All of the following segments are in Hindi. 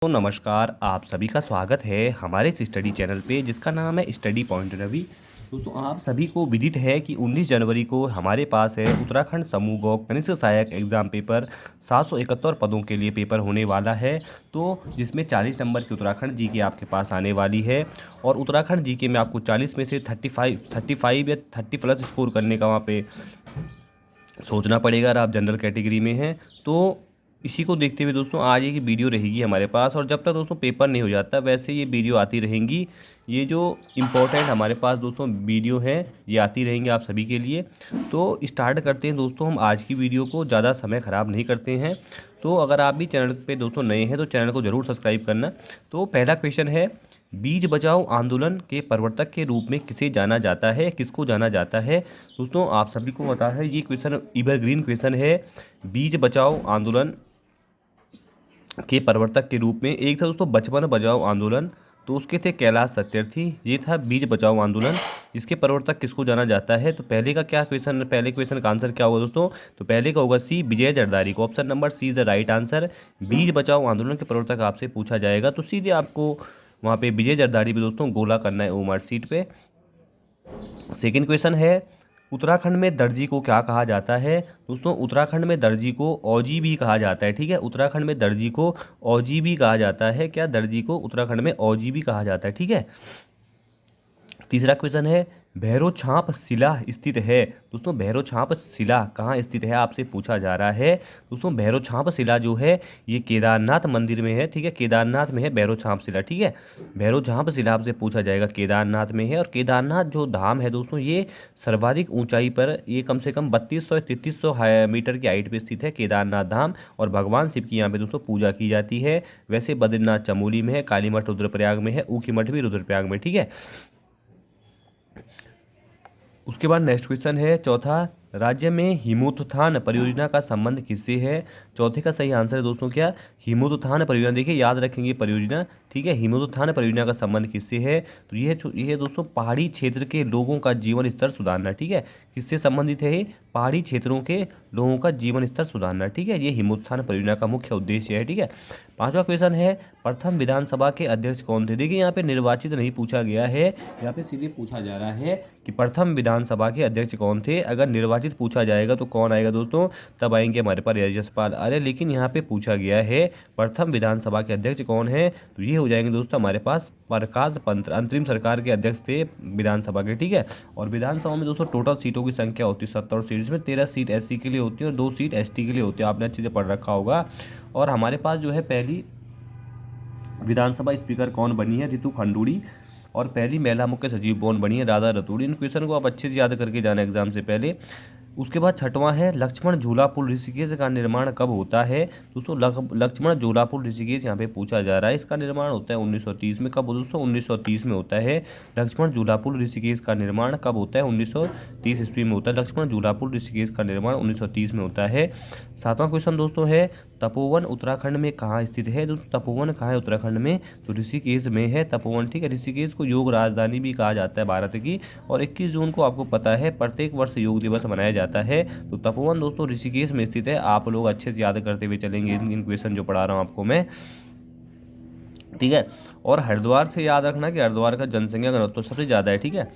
तो नमस्कार, आप सभी का स्वागत है हमारे इस स्टडी चैनल पे जिसका नाम है स्टडी पॉइंट रवि। दोस्तों आप सभी को विदित है कि 19 जनवरी को हमारे पास है उत्तराखंड समूह गौ कनिष्ठ सहायक एग्जाम पेपर 771 पदों के लिए पेपर होने वाला है। तो जिसमें 40 नंबर की उत्तराखंड जी के आपके पास आने वाली है और उत्तराखंड जी के में आपको 40 में से 35 या 30+ स्कोर करने का वहाँ पे सोचना पड़ेगा। अगर आप जनरल कैटेगरी में हैं तो इसी को देखते हुए दोस्तों आज ये वीडियो रहेगी हमारे पास, और जब तक दोस्तों पेपर नहीं हो जाता वैसे ये वीडियो आती रहेंगी। ये जो इम्पोर्टेंट हमारे पास दोस्तों वीडियो है ये आती रहेंगी आप सभी के लिए। तो स्टार्ट करते हैं दोस्तों हम आज की वीडियो को, ज़्यादा समय ख़राब नहीं करते हैं। तो अगर आप भी चैनल पे दोस्तों नए हैं तो चैनल को ज़रूर सब्सक्राइब करना। तो पहला क्वेश्चन है, बीज बचाओ आंदोलन के प्रवर्तक के रूप में किसे जाना जाता है, किसको जाना जाता है। दोस्तों आप सभी को पता है ये क्वेश्चन एवरग्रीन क्वेश्चन है। बीज बचाओ आंदोलन के प्रवर्तक के रूप में एक था दोस्तों बचपन बचाओ आंदोलन, तो उसके थे कैलाश सत्यार्थी। ये था बीज बचाओ आंदोलन। इसके प्रवर्तक किसको जाना जाता है, तो पहले का क्या क्वेश्चन, पहले क्वेश्चन का आंसर क्या होगा दोस्तों, तो पहले का होगा सी विजय जरदारी को। Option number C is the right answer. बीज बचाओ आंदोलन के प्रवर्तक आपसे पूछा जाएगा तो सीधे आपको वहाँ पे विजय जरदारी पे दोस्तों गोला करना है ओमार सीट पे। सेकेंड क्वेश्चन है, उत्तराखंड में दर्जी को क्या कहा जाता है। दोस्तों उत्तराखंड में दर्जी को औजी भी कहा जाता है। ठीक है, उत्तराखंड में दर्जी को औजी भी कहा जाता है। क्या दर्जी को उत्तराखंड में औजी भी कहा जाता है। ठीक है। तीसरा क्वेश्चन है, भैरो छाप शिला स्थित है। दोस्तों भैरो छाप शिला कहाँ स्थित है आपसे पूछा जा रहा है। दोस्तों भैरो छाप शिला जो है ये केदारनाथ मंदिर में है। ठीक है, केदारनाथ में है भैरो छाप शिला। ठीक है, भैरो छाप शिला आपसे पूछा जाएगा, केदारनाथ में है। और केदारनाथ जो धाम है दोस्तों ये सर्वाधिक ऊंचाई पर, ये कम से कम 3200 मीटर की हाइट पर स्थित है केदारनाथ धाम। और भगवान शिव की यहाँ पे दोस्तों पूजा की जाती है। वैसे बद्रीनाथ चमोली में है, काली मठ रुद्रप्रयाग में है, ऊखी मठ भी रुद्रप्रयाग में। ठीक है, उसके बाद नेक्स्ट क्वेश्चन है चौथा, राज्य में हिमोत्थान परियोजना का संबंध किससे है। चौथे का सही आंसर है दोस्तों क्या, हिमोत्थान परियोजना। देखिए याद रखेंगे परियोजना। ठीक है, हिमोत्थान परियोजना का संबंध किससे है, तो ये दोस्तों पहाड़ी क्षेत्र के लोगों का जीवन स्तर सुधारना। ठीक है, किससे संबंधित है ये, पहाड़ी क्षेत्रों के लोगों का जीवन स्तर सुधारना। ठीक है, ये हिमोत्थान परियोजना का मुख्य उद्देश्य है। ठीक है, पांचवा क्वेश्चन है, प्रथम विधानसभा के अध्यक्ष कौन थे। देखिए यहाँ पे निर्वाचित नहीं पूछा गया है, यहाँ पे सीधे पूछा जा रहा है कि प्रथम विधानसभा के अध्यक्ष कौन थे। अगर निर्वाचित पूछा जाएगा तो कौन आएगा दोस्तों, तब आएंगे हमारे पास यशपाल आर्य। लेकिन यहाँ पे पूछा गया है प्रथम विधानसभा के अध्यक्ष कौन है, तो ये हो जाएंगे दोस्तों हमारे पास प्रकाश पंत, अंतरिम सरकार के अध्यक्ष थे विधानसभा के। ठीक है, और विधानसभा में दोस्तों टोटल सीटों की संख्या होती है 70 सीट, इसमें 13 सीट एससी के लिए होती है और 2 सीट एसटी के लिए होती है। आपने अच्छे से पढ़ रखा होगा। और हमारे पास जो है पहली विधानसभा स्पीकर कौन बनी है, रितु खंडूड़ी। और पहली महिला मुख्य सचिव कौन बनी है, राधा रतूड़ी। इन क्वेश्चन को आप अच्छे से याद करके जाना एग्जाम से पहले। उसके बाद छठवां है, लक्ष्मण झूला पुल ऋषिकेश का निर्माण कब होता है। दोस्तों लक्ष्मण झूला पुल ऋषिकेश यहाँ पे पूछा जा रहा है, इसका निर्माण होता है 1930 में। कब दोस्तों, 1930 में होता है। लक्ष्मण झूला पुल ऋषिकेश का निर्माण कब होता है, 1930 ईस्वी में होता है। लक्ष्मण झूला पुल ऋषिकेश का निर्माण 1930 में होता है। सातवां क्वेश्चन दोस्तों है, तपोवन उत्तराखंड में कहाँ स्थित है। दोस्तों तपोवन कहाँ है उत्तराखंड में, तो ऋषिकेश में है तपोवन। ठीक है, ऋषिकेश को योग राजधानी भी कहा जाता है भारत की। और 21 जून को आपको पता है प्रत्येक वर्ष योग दिवस मनाया जाता है। तो तपोवन दोस्तों ऋषिकेश में स्थित है। आप लोग अच्छे से याद करते हुए चलेंगे इन क्वेश्चन जो पढ़ा रहा हूँ आपको मैं। ठीक है, और हरिद्वार से याद रखना कि हरिद्वार का जनसंख्या घनत्व सबसे ज़्यादा है। ठीक है,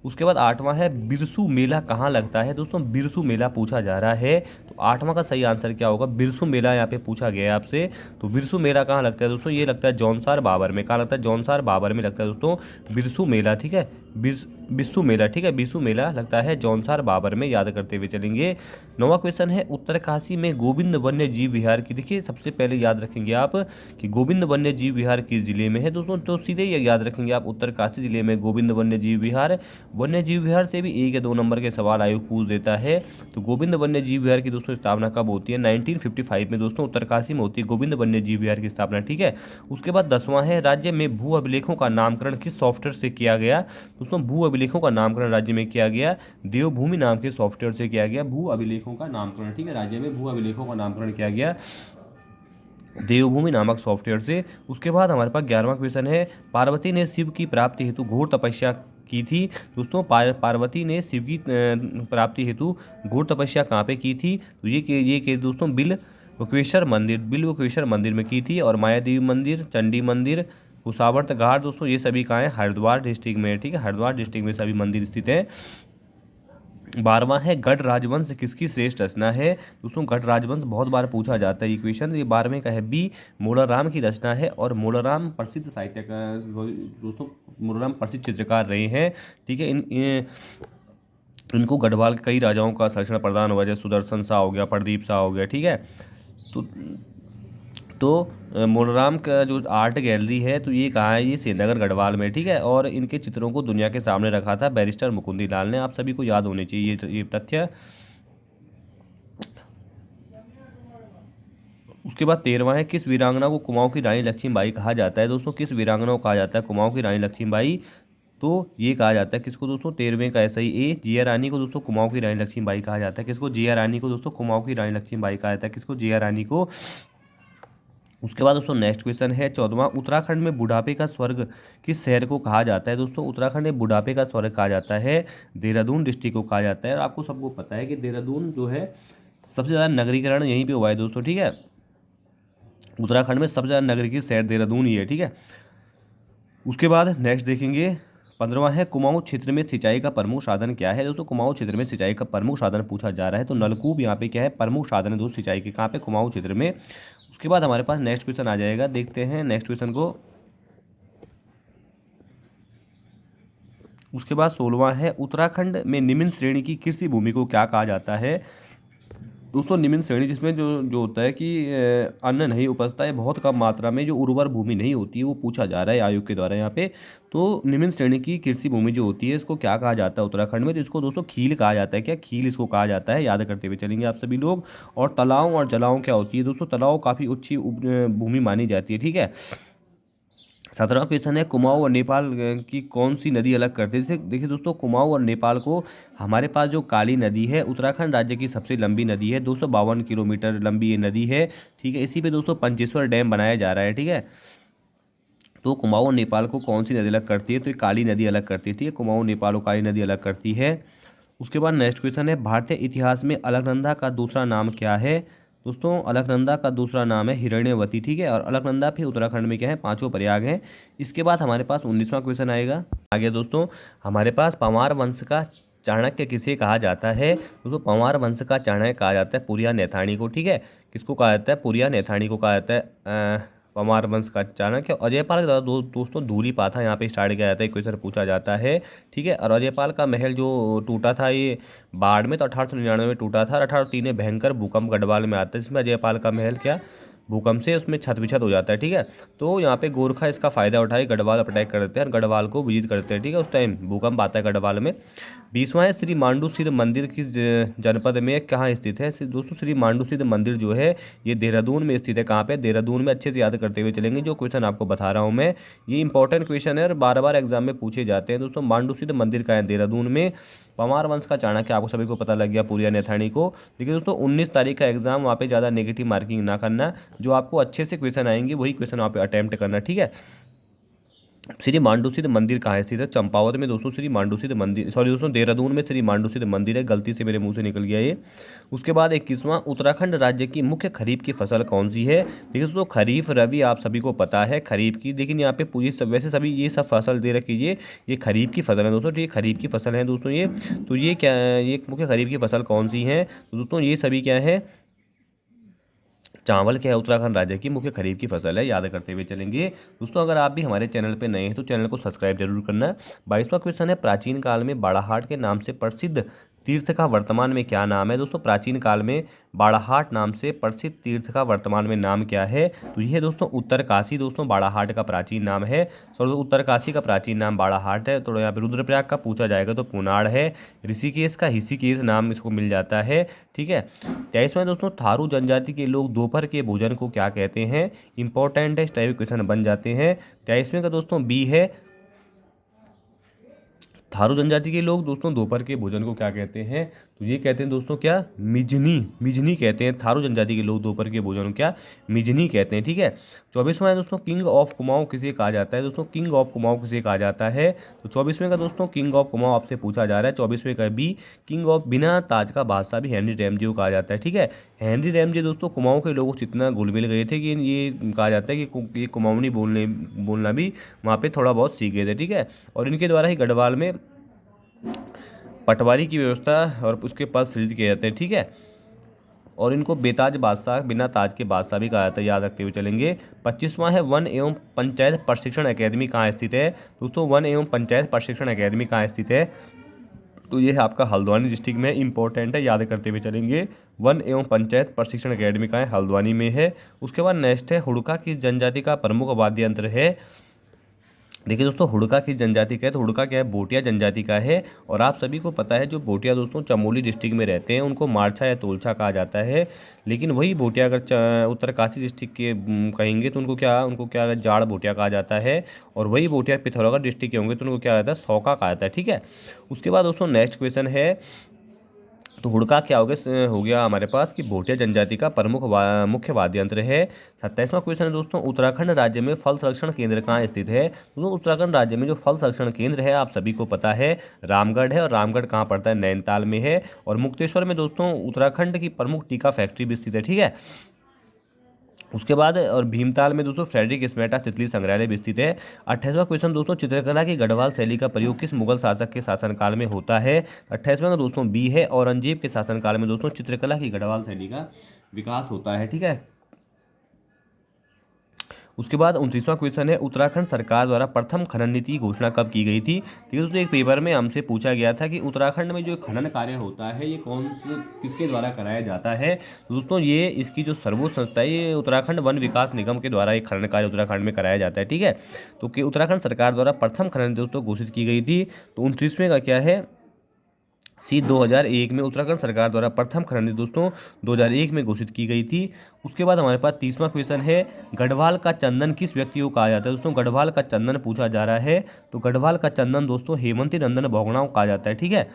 उसके बाद आठवां है, बिरसू मेला कहाँ लगता है। दोस्तों बिरसू मेला पूछा जा रहा है, तो आठवां का सही आंसर क्या होगा, बिरसू मेला यहाँ पे पूछा गया है आपसे। तो बिरसू मेला कहाँ लगता है दोस्तों, ये लगता है जौनसार बाबर में। कहाँ लगता है, जौनसार बाबर में लगता है दोस्तों बिरसू मेला। ठीक है, बिस्सू मेला। ठीक है, बिस्सू मेला लगता है जौनसार बाबर में, याद करते हुए चलेंगे। नौवां क्वेश्चन है, उत्तरकाशी में गोविंद वन्य जीव विहार की। देखिए सबसे पहले याद रखेंगे आप कि गोविंद वन्य जीव विहार किस जिले में है दोस्तों, तो सीधे ये याद रखेंगे आप उत्तरकाशी जिले में गोविंद वन्य जीव विहार। वन्य जीव विहार से भी 1 या 2 नंबर के सवाल आयोग पूछ देता है। तो गोविंद वन्य जीव विहार की दोस्तों स्थापना कब होती है, 1955 में दोस्तों उत्तरकाशी में होती है गोविंद वन्य जीव विहार की स्थापना। ठीक है, उसके बाद 10वां है, राज्य में भू अभिलेखों का नामकरण किस सॉफ्टवेयर से किया गया। दोस्तों भू अभिलेखों का नामकरण राज्य में किया गया देवभूमि नाम के सॉफ्टवेयर से किया गया भू अभिलेखों का नामकरण। ठीक है, राज्य में भू अभिलेखों का नामकरण किया गया देवभूमि नामक सॉफ्टवेयर से। उसके बाद हमारे पास 11वां क्वेश्चन है, पार्वती ने शिव की प्राप्ति हेतु घोर तपस्या की थी। दोस्तों पार्वती ने शिव की प्राप्ति हेतु घोर तपस्या कहाँ पे की थी, तो ये दोस्तों बिल्वकेश्वर मंदिर, बिल्वकेश्वर मंदिर में की थी। और माया देवी मंदिर, चंडी मंदिर, कुशावर्त घाट दोस्तों ये सभी कहाँ है, हरिद्वार डिस्ट्रिक्ट में, ठीक है, हरिद्वार डिस्ट्रिक्ट में सभी मंदिर स्थित हैं। 12वां है गढ़ राजवंश किसकी श्रेष्ठ रचना है। दोस्तों गढ़ राजवंश बहुत बार पूछा जाता है ये क्वेश्चन, ये 12वें का है, बी मोलाराम की रचना है। और मोलाराम प्रसिद्ध साहित्यकार दोस्तों, मोलाराम प्रसिद्ध चित्रकार रहे हैं, ठीक है। इनको गढ़वाल के कई राजाओं का संरक्षण प्रदान हुआ, जैसे सुदर्शन शाह हो गया, प्रदीप शाह हो गया, ठीक है। तो मोलाराम का जो आर्ट गैलरी है तो ये कहाँ है, ये श्रीनगर गढ़वाल में, ठीक है। और इनके चित्रों को दुनिया के सामने रखा था बैरिस्टर मुकुंदी लाल ने, आप सभी को याद होने चाहिए ये तथ्य। उसके बाद 13वां है किस वीरांगना को कुमाऊं की रानी लक्ष्मीबाई कहा जाता है। दोस्तों किस वीरांगना को कहा जाता है कुमाऊं की रानी लक्ष्मीबाई, तो ये कहा जाता है किसको दोस्तों, 13वें का ऐसा ही ए जिया रानी को दोस्तों कुमाऊं की रानी लक्ष्मीबाई कहा जाता है। किसको, जिया रानी को दोस्तों कुमाऊं की रानी लक्ष्मीबाई कहा जाता है, किसको, जिया रानी को। उसके बाद दोस्तों नेक्स्ट क्वेश्चन है 14वां, उत्तराखंड में बुढ़ापे का स्वर्ग किस शहर को कहा जाता है। दोस्तों उत्तराखंड में बुढ़ापे का स्वर्ग कहा जाता है देहरादून डिस्ट्रिक्ट को कहा जाता है। और आपको सबको पता है कि देहरादून जो है सबसे ज़्यादा नगरीकरण यहीं पे हुआ है दोस्तों, ठीक है। उत्तराखंड में सबसे ज़्यादा नगरीय शहर देहरादून ही है, ठीक है। उसके बाद नेक्स्ट देखेंगे 15वां है कुमाऊं क्षेत्र में सिंचाई का प्रमुख साधन क्या है। दोस्तों कुमाऊं क्षेत्र में सिंचाई का प्रमुख साधन पूछा जा रहा है, तो नलकूप यहाँ पे क्या है, प्रमुख साधन है दोस्तों सिंचाई के, कहाँ पे, कुमाऊं क्षेत्र में। उसके बाद हमारे पास नेक्स्ट क्वेश्चन आ जाएगा, देखते हैं नेक्स्ट क्वेश्चन को। उसके बाद 16वां है उत्तराखंड में निम्न श्रेणी की कृषि भूमि को क्या कहा जाता है। दोस्तों निम्न श्रेणी जिसमें जो जो होता है कि अन्न नहीं उपजता है, बहुत कम मात्रा में जो उर्वर भूमि नहीं होती है, वो पूछा जा रहा है आयोग के द्वारा यहाँ पे। तो निम्न श्रेणी की कृषि भूमि जो होती है इसको क्या कहा जाता है उत्तराखंड में, तो इसको दोस्तों खील कहा जाता है। क्या, खील इसको कहा जाता है, याद करते हुए चलेंगे आप सभी लोग। और तालाव और जलाओं क्या होती है दोस्तों, तालाव काफ़ी अच्छी भूमि मानी जाती है, ठीक है। 17वां क्वेश्चन है कुमाऊं और नेपाल की कौन सी नदी अलग करते हैं। देखिए दोस्तों कुमाऊं और नेपाल को, हमारे पास जो काली नदी है उत्तराखंड राज्य की सबसे लंबी नदी है, 252 किलोमीटर लंबी ये नदी है, ठीक है। इसी पे दोस्तों पंचेश्वर डैम बनाया जा रहा है, ठीक है। तो कुमाऊं और नेपाल को कौन सी नदी अलग करती है, तो ये काली नदी अलग करती है, ठीक है। कुमाऊं नेपाल को काली नदी अलग करती है। उसके बाद नेक्स्ट क्वेश्चन है भारतीय इतिहास में अलकनंदा का दूसरा नाम क्या है। दोस्तों अलकनंदा का दूसरा नाम है हिरण्यवती, ठीक है। और अलकनंदा फिर उत्तराखंड में क्या है, पांचों प्रयाग हैं। इसके बाद हमारे पास 19वां क्वेश्चन आएगा। आगे दोस्तों हमारे पास पंवार वंश का चाणक्य किसे कहा जाता है। दोस्तों पंवार वंश का चाणक्य कहा जाता है पुरिया नैथानी को, ठीक है। किसको कहा जाता है, पुरिया नैथानी को कहा जाता है पंवार वंश का चाणक्य। अजयपाल के द्वारा दोस्तों धूलिपाथा यहाँ पे स्टार्ट किया जाता है, क्वेश्चन पूछा जाता है, ठीक है। और अजयपाल का महल जो टूटा था ये बाढ़ में, तो 1899 में टूटा था। 1803 में भयंकर भूकंप गढ़वाल में आता है, जिसमें अजयपाल का महल क्या, भूकंप से उसमें छत विछत हो जाता है, ठीक है। तो यहाँ पे गोरखा इसका फायदा उठाए गढ़वाल अटैक करते हैं और गढ़वाल को विजित करते हैं, ठीक है। उस टाइम भूकंप आता है गढ़वाल में। 20वां है श्री मांडू सिद्ध मंदिर किस जनपद में कहाँ स्थित है। दोस्तों श्री मांडू सिद्ध मंदिर जो है ये देहरादून में स्थित है। कहाँ पे, देहरादून में। अच्छे से याद करते हुए चलेंगे, जो क्वेश्चन आपको बता रहा हूँ मैं, ये इंपॉर्टेंट क्वेश्चन है और बार बार एग्जाम में पूछे जाते हैं। दोस्तों मांडू सिद्ध मंदिर का है देहरादून में। पंवार वंश का चाणक्य आपको सभी को पता लग गया, पुरिया नैथानी को। देखिए दोस्तों 19 तारीख का एग्जाम, वहाँ पे ज़्यादा नेगेटिव मार्किंग ना करना, जो आपको अच्छे से क्वेश्चन आएंगे वही क्वेश्चन वहाँ पे अटैम्प्ट करना, ठीक है। श्री मांडू सिद्ध मंदिर कहाँ है, सीधा चंपावत में दोस्तों श्री मांडू सिद्ध मंदिर, सॉरी दोस्तों देहरादून में श्री मांडू सिद्ध मंदिर है, गलती से मेरे मुंह से निकल गया ये। उसके बाद 21वां उत्तराखंड राज्य की मुख्य खरीफ की फसल कौन सी है। देखिए दोस्तों खरीफ रबी आप सभी को पता है खरीफ की, लेकिन यहाँ पे पूरी सब वैसे सभी ये सब फसल दे रखी है, ये खरीफ की फसल है दोस्तों, ये खरीफ की फसल है दोस्तों ये। तो ये क्या, ये मुख्य खरीफ की फसल कौन सी है, तो दोस्तों ये सभी क्या है, चावल क्या है, उत्तराखंड राज्य की मुख्य खरीफ की फसल है, याद करते हुए चलेंगे। दोस्तों अगर आप भी हमारे चैनल पे नए हैं तो चैनल को सब्सक्राइब जरूर करना। 22वां क्वेश्चन है प्राचीन काल में बाड़ाहाट के नाम से प्रसिद्ध तीर्थ का वर्तमान में क्या नाम है। दोस्तों प्राचीन काल में बाड़ाहाट नाम से प्रसिद्ध तीर्थ का वर्तमान में नाम क्या है, तो यह दोस्तों उत्तरकाशी दोस्तों बाड़ाहाट का प्राचीन नाम है। सो उत्तरकाशी का प्राचीन नाम बाड़ाहाट है। तो यहाँ पे रुद्रप्रयाग का पूछा जाएगा तो पुनाड़ है। ऋषिकेश का ऋषिकेश नाम इसको मिल जाता है, ठीक है। 23वां दोस्तों थारू जनजाति के लोग दोपहर के भोजन को क्या कहते हैं, इंपॉर्टेंट है, इस टाइप क्वेश्चन बन जाते हैं। 23वें का दोस्तों बी है, थारू जनजाति के लोग दोस्तों दोपहर के भोजन को क्या कहते हैं, तो ये कहते हैं दोस्तों क्या, मिजनी, मिजनी कहते हैं। थारू जनजाति के लोग दोपहर के भोजन को क्या, मिजनी कहते हैं, ठीक है। 24वां है दोस्तों, किंग ऑफ कुमाऊं किसे कहा जाता है। दोस्तों किंग ऑफ कुमाऊं किसे कहा जाता है, तो 24वें का दोस्तों किंग ऑफ कुमाऊं आपसे पूछा जा रहा है। 24वें का बी, किंग ऑफ बिना ताज का बादशाह भी हेनरी रैमजे को कहा जाता है, ठीक है। हेनरी रैमजे दोस्तों कुमाऊं के लोगों से इतना घुल मिल गए थे कि ये कहा जाता है कि ये कुमाऊनी बोलना भी वहाँ पे थोड़ा बहुत सीख गए थे, ठीक है। और इनके द्वारा ही गढ़वाल में पटवारी की व्यवस्था और उसके पद सृजित किए जाते हैं, ठीक है। और इनको बेताज बादशाह, बिना ताज के बादशाह भी कहा जाता है, याद रखते हुए चलेंगे। 25वां है, वन एवं पंचायत प्रशिक्षण अकेदमी कहाँ स्थित है। दोस्तों वन एवं पंचायत प्रशिक्षण अकेदमी कहाँ स्थित है, तो ये है आपका हल्द्वानी डिस्ट्रिक्ट में, इंपॉर्टेंट है, याद करते हुए चलेंगे। वन एवं पंचायत प्रशिक्षण अकेदमी कहाँ है, हल्द्वानी में है। उसके बाद नेक्स्ट है, हुड़का किस जनजाति का प्रमुख वाद्य यंत्र है। देखिए दोस्तों, हुड़का किस जनजाति का है, तो हुड़का क्या है, भोटिया जनजाति का है। और आप सभी को पता है जो भोटिया दोस्तों चमोली डिस्ट्रिक्ट में रहते हैं उनको मारछा या तोलछा कहा जाता है। लेकिन वही भोटिया अगर उत्तरकाशी डिस्ट्रिक्ट के कहेंगे तो उनको क्या जाड़ भोटिया कहा जाता है। और वही भोटिया पिथौरागढ़ डिस्ट्रिक्ट के होंगे तो उनको क्या कहता है, सौका कहा जाता है, ठीक है। उसके बाद दोस्तों नेक्स्ट क्वेश्चन है, तो हुड़का क्या हो गया हमारे पास कि भोटिया जनजाति का प्रमुख मुख्य वाद्य यंत्र है। 27वां क्वेश्चन है दोस्तों, उत्तराखंड राज्य में फल संरक्षण केंद्र कहाँ स्थित है। दोस्तों उत्तराखंड राज्य में जो फल संरक्षण केंद्र है आप सभी को पता है रामगढ़ है। और रामगढ़ कहाँ पड़ता है, नैनीताल में है। और मुक्तेश्वर में दोस्तों उत्तराखंड की प्रमुख टीका फैक्ट्री भी स्थित है, ठीक है। उसके बाद और भीमताल में दोस्तों फ्रेडरिक स्मेटा तितली संग्रहालय भी स्थित है। 28वां क्वेश्चन दोस्तों, चित्रकला की गढ़वाल शैली का प्रयोग किस मुगल शासक के शासनकाल में होता है। 28वां का दोस्तों बी है, औरंगजेब के शासनकाल में दोस्तों चित्रकला की गढ़वाल शैली का विकास होता है, ठीक है। उसके बाद 29वां क्वेश्चन है, उत्तराखंड सरकार द्वारा प्रथम खनन नीति की घोषणा कब की गई थी। ठीक है दोस्तों, एक पेपर में हमसे पूछा गया था कि उत्तराखंड में जो खनन कार्य होता है ये किसके द्वारा कराया जाता है। तो दोस्तों ये इसकी जो सर्वोच्च संस्था है ये उत्तराखंड वन विकास निगम के द्वारा एक खनन कार्य उत्तराखंड में कराया जाता है, ठीक है। तो कि उत्तराखंड सरकार द्वारा प्रथम खनन दोस्तों घोषित की गई थी। तो 29वें का क्या है, सी 2001 में उत्तराखंड सरकार द्वारा प्रथम खनन नीति दोस्तों 2001 में घोषित की गई थी। उसके बाद हमारे पास 30वां क्वेश्चन है, गढ़वाल का चंदन किस व्यक्ति को कहा जाता है। दोस्तों गढ़वाल का चंदन पूछा जा रहा है, तो गढ़वाल का चंदन दोस्तों हेमंती नंदन बहुगुणा को कहा जाता है, ठीक है।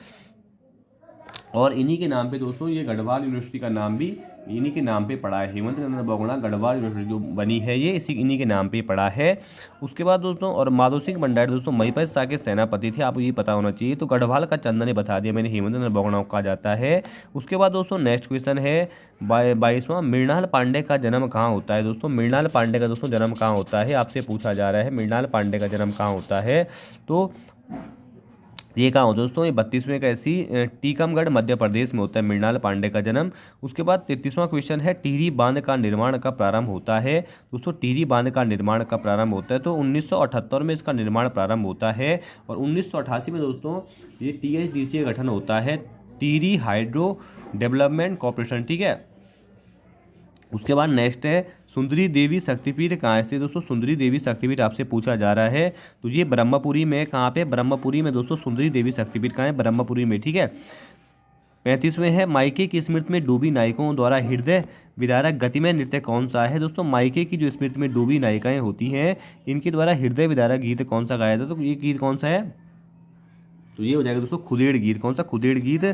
और इन्हीं के नाम पे दोस्तों ये गढ़वाल यूनिवर्सिटी का नाम भी इन्हीं के नाम पे पड़ा है। हेमंत नंदन बहुगुणा गढ़वाल यूनिवर्सिटी जो बनी है ये इन्हीं के नाम पे पड़ा है। उसके बाद दोस्तों और माधो सिंह भंडारी दोस्तों महिपत शाह के सेनापति थे, आपको ये पता होना चाहिए। तो गढ़वाल का चंदन ने बता दिया मैंने, हेमंत नंदन बहुगुणा को कहा जाता है। उसके बाद दोस्तों नेक्स्ट क्वेश्चन है 22वां, मृणाल पांडे का जन्म कहाँ होता है। दोस्तों मृणाल पांडे का दोस्तों जन्म कहाँ होता है, आपसे पूछा जा रहा है मृणाल पांडे का जन्म कहाँ होता है। तो ये कहाँ होता है दोस्तों, ये 32वें का ऐसी टीकमगढ़ मध्य प्रदेश में होता है मृणाल पांडे का जन्म। उसके बाद 33वां क्वेश्चन है, टिहरी बांध का निर्माण कब प्रारंभ होता है। दोस्तों टिहरी बांध का निर्माण कब प्रारंभ होता है, तो 1978 में इसका निर्माण प्रारंभ होता है। और 1988 में दोस्तों ये THDC का गठन होता है, टिहरी हाइड्रो डेवलपमेंट कॉर्पोरेशन, ठीक है। उसके बाद नेक्स्ट है, सुंदरी देवी शक्तिपीठ कहाँ से। दोस्तों सुंदरी देवी शक्तिपीठ आपसे पूछा जा रहा है, तो ये ब्रह्मपुरी में, कहाँ पे, ब्रह्मपुरी में दोस्तों सुंदरी देवी शक्तिपीठ कहाँ है, ब्रह्मपुरी में, ठीक है। 35वें है, मायके की स्मृति में डूबी नायिकाओं द्वारा हृदय विदारक गतिमय नृत्य कौन सा है। दोस्तों मायके की जो स्मृति में डूबी नायिकाएं होती हैं इनके द्वारा हृदय विदारक गीत कौन सा गाया था, तो ये गीत कौन सा है, तो ये हो जाएगा दोस्तों खुदेड़ गीत। कौन सा, खुदेड़ गीत।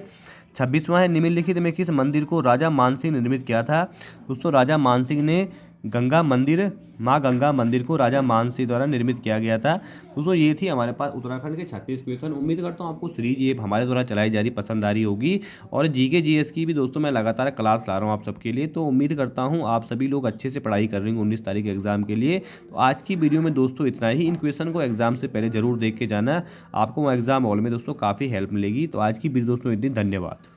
26वां है, निम्नलिखित में किस मंदिर को राजा मानसिंह ने निर्मित किया था। दोस्तों राजा मानसिंह ने गंगा मंदिर, माँ गंगा मंदिर को राजा मानसिंह द्वारा निर्मित किया गया था। दोस्तों ये थी हमारे पास उत्तराखंड के 36 क्वेश्चन। उम्मीद करता हूँ आपको सीरीज ये हमारे द्वारा चलाई जा रही पसंद आ रही होगी। और GK GS की भी दोस्तों मैं लगातार क्लास ला रहा हूँ आप सबके लिए, तो उम्मीद करता हूँ आप सभी लोग अच्छे से पढ़ाई कर रहे होंगे 19 तारीख एग्जाम के लिए। तो आज की वीडियो में दोस्तों इतना ही। इन क्वेश्चन को एग्जाम से पहले जरूर देख के जाना, आपको एग्जाम हॉल में दोस्तों काफ़ी हेल्प मिलेगी। तो आज की वीडियो दोस्तों इतनी, धन्यवाद।